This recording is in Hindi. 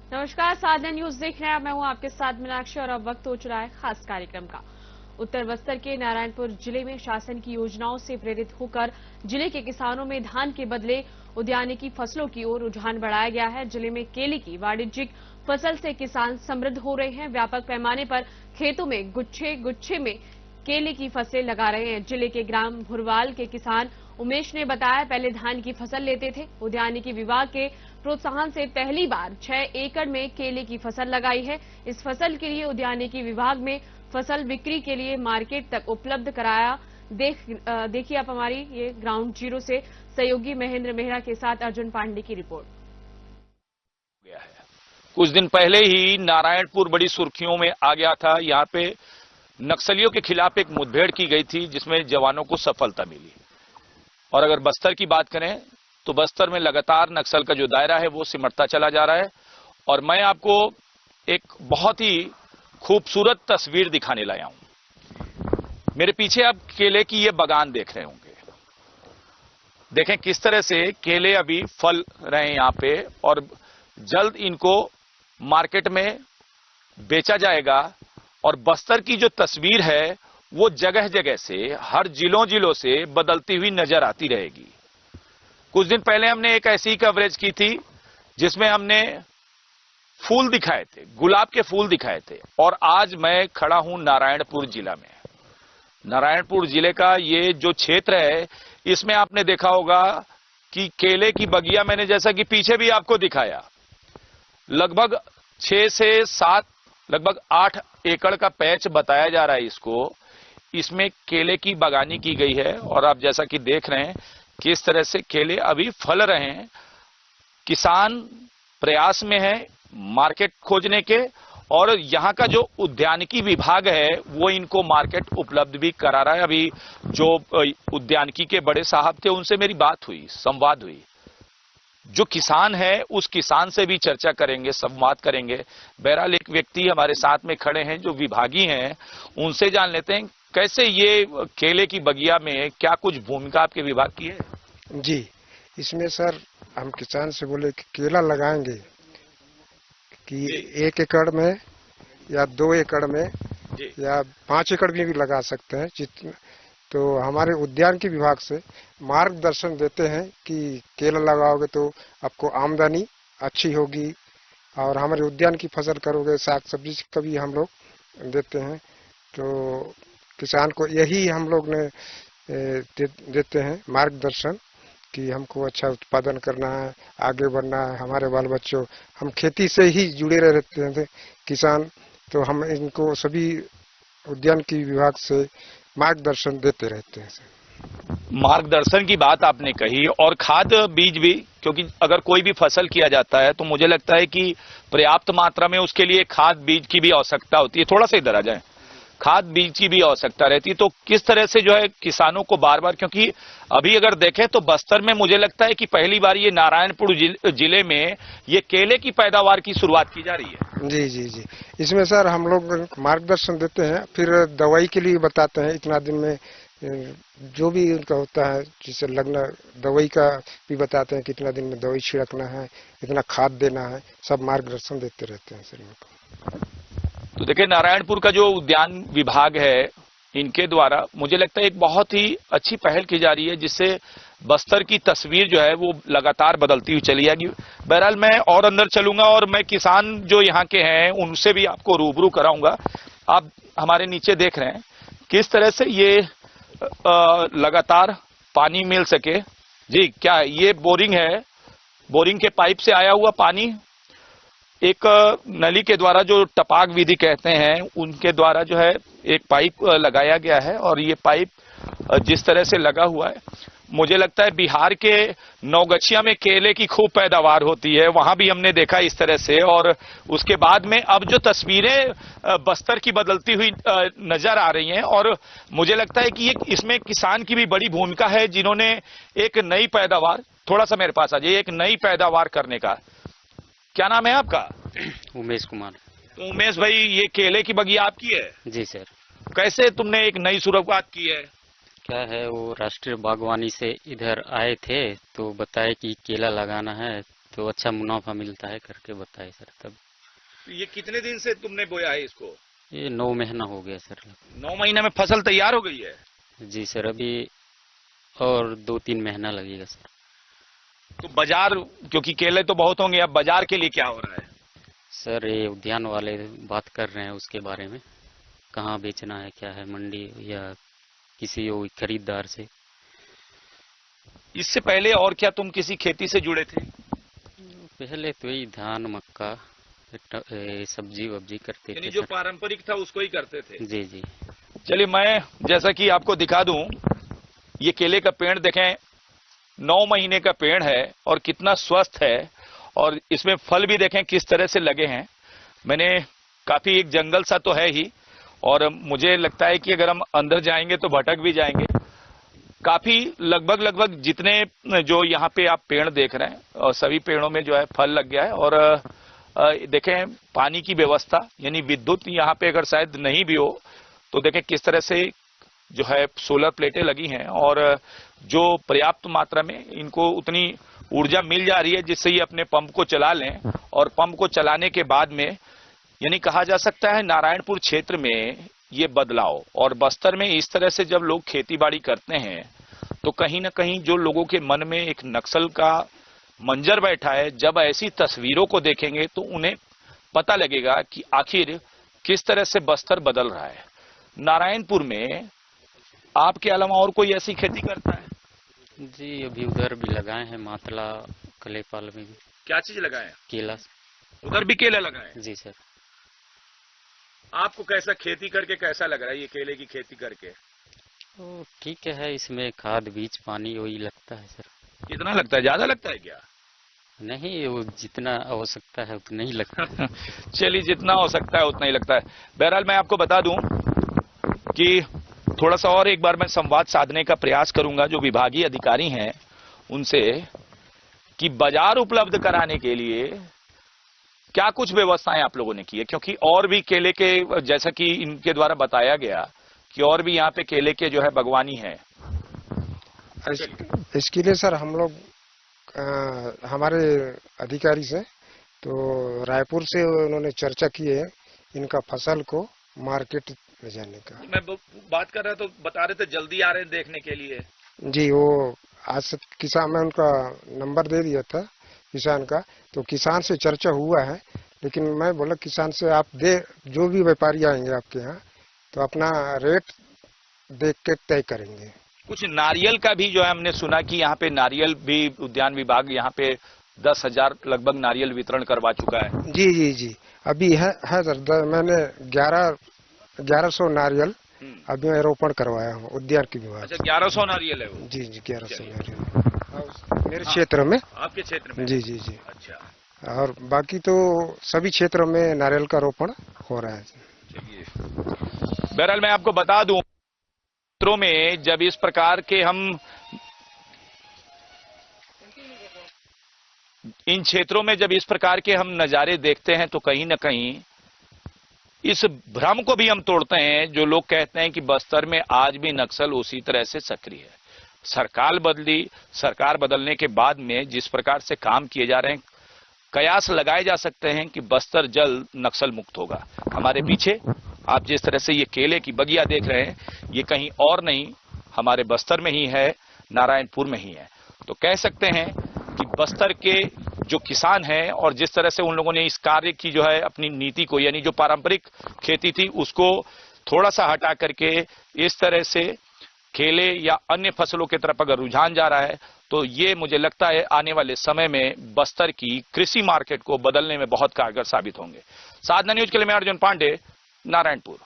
नमस्कार, साधना न्यूज देख रहे हैं। मैं हूं आपके साथ मीनाक्षी और अब वक्त हो चुका है खास कार्यक्रम का। उत्तर बस्तर के नारायणपुर जिले में शासन की योजनाओं से प्रेरित होकर जिले के किसानों में धान के बदले उद्यानिकी फसलों की ओर रुझान बढ़ाया गया है। जिले में केले की वाणिज्यिक फसल से किसान समृद्ध हो रहे हैं। व्यापक पैमाने पर खेतों में गुच्छे गुच्छे में केले की फसलें लगा रहे हैं। जिले के ग्राम भुरवाल के किसान उमेश ने बताया, पहले धान की फसल लेते थे। उद्यानिकी विभाग के प्रोत्साहन से पहली बार 6 एकड़ में केले की फसल लगाई है। इस फसल के लिए उद्यानिकी विभाग में फसल बिक्री के लिए मार्केट तक उपलब्ध कराया। देखिए आप हमारी ये ग्राउंड जीरो से सहयोगी महेंद्र मेहरा के साथ अर्जुन पांडे की रिपोर्ट। कुछ दिन पहले ही नारायणपुर बड़ी सुर्खियों में आ गया था। यहाँ पे नक्सलियों के खिलाफ एक मुठभेड़ की गई थी जिसमें जवानों को सफलता मिली। और अगर बस्तर की बात करें तो बस्तर में लगातार नक्सल का जो दायरा है वो सिमटता चला जा रहा है। और मैं आपको एक बहुत ही खूबसूरत तस्वीर दिखाने लाया हूं। मेरे पीछे आप केले की ये बागान देख रहे होंगे। देखें किस तरह से केले अभी फल रहे हैं यहाँ पे और जल्द इनको मार्केट में बेचा जाएगा। और बस्तर की जो तस्वीर है वो जगह जगह से हर जिलों से बदलती हुई नजर आती रहेगी। कुछ दिन पहले हमने एक ऐसी कवरेज की थी जिसमें हमने फूल दिखाए थे, गुलाब के फूल दिखाए थे। और आज मैं खड़ा हूं नारायणपुर जिला में। नारायणपुर जिले का ये जो क्षेत्र है इसमें आपने देखा होगा कि केले की बगिया मैंने जैसा कि पीछे भी आपको दिखाया, लगभग 6 से 7 लगभग 8 एकड़ का पैच बताया जा रहा है इसको। इसमें केले की बागानी की गई है और आप जैसा कि देख रहे हैं किस तरह से केले अभी फल रहे हैं। किसान प्रयास में है मार्केट खोजने के और यहाँ का जो उद्यानिकी विभाग है वो इनको मार्केट उपलब्ध भी करा रहा है। अभी जो उद्यानिकी के बड़े साहब थे उनसे मेरी बात हुई, संवाद हुई। जो किसान है उस किसान से भी चर्चा करेंगे, संवाद करेंगे। बहरहाल एक व्यक्ति हमारे साथ में खड़े हैं जो विभागी हैं, उनसे जान लेते हैं कैसे ये केले की बगिया में क्या कुछ भूमिका आपके विभाग की है। जी, इसमें सर हम किसान से बोले कि केला लगाएंगे कि 1 एकड़ में या 2 एकड़ में या 5 एकड़ में भी लगा सकते हैं जितना। तो हमारे उद्यान के विभाग से मार्गदर्शन देते हैं कि केला लगाओगे तो आपको आमदनी अच्छी होगी और हमारे उद्यान की फसल करोगे, साग सब्जी का भी हम लोग देते हैं। तो किसान को यही हम लोग ने देते हैं मार्गदर्शन कि हमको अच्छा उत्पादन करना है, आगे बढ़ना है। हमारे बाल बच्चों हम खेती से ही जुड़े रहते थे किसान, तो हम इनको सभी उद्यान की विभाग से मार्गदर्शन देते रहते हैं। मार्गदर्शन की बात आपने कही और खाद बीज भी, क्योंकि अगर कोई भी फसल किया जाता है तो मुझे लगता है कि पर्याप्त मात्रा में उसके लिए खाद बीज की भी आवश्यकता होती है। थोड़ा सा इधर आ जाए, खाद बीज की भी आवश्यकता रहती है। तो किस तरह से जो है किसानों को बार बार, क्योंकि अभी अगर देखें तो बस्तर में मुझे लगता है कि पहली बार ये नारायणपुर जिले में ये केले की पैदावार की शुरुआत की जा रही है। जी जी जी, इसमें सर हम लोग मार्गदर्शन देते हैं, फिर दवाई के लिए बताते हैं। इतना दिन में जो भी उनका होता है जिसे लगना, दवाई का भी बताते हैं कितना दिन में दवाई छिड़कना है, इतना खाद देना है, सब मार्गदर्शन देते रहते हैं सर इनको। तो देखिए नारायणपुर का जो उद्यान विभाग है इनके द्वारा मुझे लगता है एक बहुत ही अच्छी पहल की जा रही है जिससे बस्तर की तस्वीर जो है वो लगातार बदलती हुई चली जाएगी। बहरहाल मैं और अंदर चलूंगा और मैं किसान जो यहाँ के हैं उनसे भी आपको रूबरू कराऊंगा। आप हमारे नीचे देख रहे हैं किस तरह से ये लगातार पानी मिल सके। जी क्या है, ये बोरिंग है, बोरिंग के पाइप से आया हुआ पानी एक नली के द्वारा जो टपाक विधि कहते हैं उनके द्वारा जो है एक पाइप लगाया गया है। और ये पाइप जिस तरह से लगा हुआ है, मुझे लगता है बिहार के नौगछिया में केले की खूब पैदावार होती है, वहां भी हमने देखा इस तरह से। और उसके बाद में अब जो तस्वीरें बस्तर की बदलती हुई नजर आ रही हैं और मुझे लगता है कि इसमें किसान की भी बड़ी भूमिका है जिन्होंने एक नई पैदावार, थोड़ा सा मेरे पास आ जाइए, एक नई पैदावार करने का। क्या नाम है आपका? उमेश कुमार। तो उमेश भाई ये केले की बगिया आपकी है? जी सर। कैसे तुमने एक नई शुरुआत की है? क्या है, वो राष्ट्रीय बागवानी से इधर आए थे तो बताए कि केला लगाना है, तो अच्छा मुनाफा मिलता है करके बताए सर। तब ये कितने दिन से तुमने बोया है इसको? ये 9 महीना हो गया सर। 9 महीने में फसल तैयार हो गई है? जी सर, अभी और 2-3 महीना लगेगा सर। तो बाजार, क्योंकि केले तो बहुत होंगे, अब बाजार के लिए क्या हो रहा है? सर ये उद्यान वाले बात कर रहे हैं उसके बारे में, कहाँ बेचना है, क्या है, मंडी या किसी खरीदार से। इससे पहले और क्या तुम किसी खेती से जुड़े थे? पहले तो यही धान मक्का सब्जी वब्जी करते थे। यानी जो पारंपरिक था उसको ही करते थे? जी जी। चलिए मैं जैसा कि आपको दिखा दूं, ये केले का पेड़ देखें, 9 महीने का पेड़ है और कितना स्वस्थ है, और इसमें फल भी देखें किस तरह से लगे हैं। मैंने काफी एक जंगल सा तो है ही, और मुझे लगता है कि अगर हम अंदर जाएंगे तो भटक भी जाएंगे। काफी लगभग जितने जो यहाँ पे आप पेड़ देख रहे हैं, और सभी पेड़ों में जो है फल लग गया है। और देखें पानी की व्यवस्था, यानी विद्युत यहाँ पे अगर शायद नहीं भी हो तो देखें किस तरह से जो है सोलर प्लेटें लगी हैं, और जो पर्याप्त मात्रा में इनको उतनी ऊर्जा मिल जा रही है जिससे ये अपने पंप को चला लें। और पंप को चलाने के बाद में, यानी कहा जा सकता है नारायणपुर क्षेत्र में ये बदलाव, और बस्तर में इस तरह से जब लोग खेती बाड़ी करते हैं तो कहीं ना कहीं जो लोगों के मन में एक नक्सल का मंजर बैठा है, जब ऐसी तस्वीरों को देखेंगे तो उन्हें पता लगेगा कि आखिर किस तरह से बस्तर बदल रहा है। नारायणपुर में आपके अलावा और कोई ऐसी खेती करता है? जी अभी उधर भी लगाए हैं, मातला कलेपाल में भी। क्या चीज लगाए हैं? केला। उधर भी केला लगाए हैं? जी सर। आपको कैसा खेती करके कैसा लग रहा है ये केले की खेती करके? तो ठीक है, इसमें खाद बीज पानी वही लगता है सर। कितना लगता है? ज्यादा लगता है क्या? नहीं, वो जितना हो सकता है उतना ही लगता है। चलिए जितना हो सकता है उतना ही लगता है। बहरहाल मैं आपको बता दूं कि थोड़ा सा और एक बार मैं संवाद साधने का प्रयास करूंगा जो विभागीय अधिकारी हैं उनसे, कि बाजार उपलब्ध कराने के लिए क्या कुछ व्यवस्थाएं आप लोगों ने की है, क्योंकि और भी केले के, जैसा कि इनके द्वारा बताया गया कि और भी यहाँ पे केले के जो है बागवानी है। इसके लिए सर हम लोग हमारे अधिकारी से तो रायपुर से उन्होंने चर्चा की है इनका फसल को मार्केट ले जाने का। मैं बात कर रहा तो बता रहे थे जल्दी आ रहे हैं देखने के लिए। जी, वो आज किसान, मैं उनका नंबर दे दिया था किसान का, तो किसान से चर्चा हुआ है, लेकिन मैं बोला किसान से आप जो भी व्यापारी आएंगे आपके यहाँ तो अपना रेट देख के तय करेंगे। कुछ नारियल का भी जो है हमने सुना कि यहाँ पे नारियल भी उद्यान विभाग यहाँ पे 10,000 लगभग नारियल वितरण करवा चुका है। जी जी जी, अभी है सर। मैंने 1100 नारियल अभी मैं रोपण करवाया हूँ उद्यान की विभाग। अच्छा, 1100 नारियल है वो? जी जी, 1100 नारियल मेरे क्षेत्र में। आपके क्षेत्र में? जी जी जी। अच्छा, और बाकी तो सभी क्षेत्रों में नारियल का रोपण हो रहा है। चलिए, बहरहाल मैं आपको बता दूं, क्षेत्रों में जब इस प्रकार के इन क्षेत्रों में जब इस प्रकार के हम नजारे देखते हैं तो कहीं ना कहीं इस भ्रम को भी हम तोड़ते हैं जो लोग कहते हैं कि बस्तर में आज भी नक्सल उसी तरह से सक्रिय है। सरकार बदली, सरकार बदलने के बाद में जिस प्रकार से काम किए जा रहे हैं, कयास लगाए जा सकते हैं कि बस्तर जल्द नक्सल मुक्त होगा। हमारे पीछे आप जिस तरह से ये केले की बगिया देख रहे हैं, ये कहीं और नहीं, हमारे बस्तर में ही है, नारायणपुर में ही है। तो कह सकते हैं कि बस्तर के जो किसान हैं और जिस तरह से उन लोगों ने इस कार्य की जो है अपनी नीति को, यानी जो पारंपरिक खेती थी उसको थोड़ा सा हटा करके इस तरह से केले या अन्य फसलों की तरफ अगर रुझान जा रहा है तो ये मुझे लगता है आने वाले समय में बस्तर की कृषि मार्केट को बदलने में बहुत कारगर साबित होंगे। साधना न्यूज के लिए मैं अर्जुन पांडे, नारायणपुर।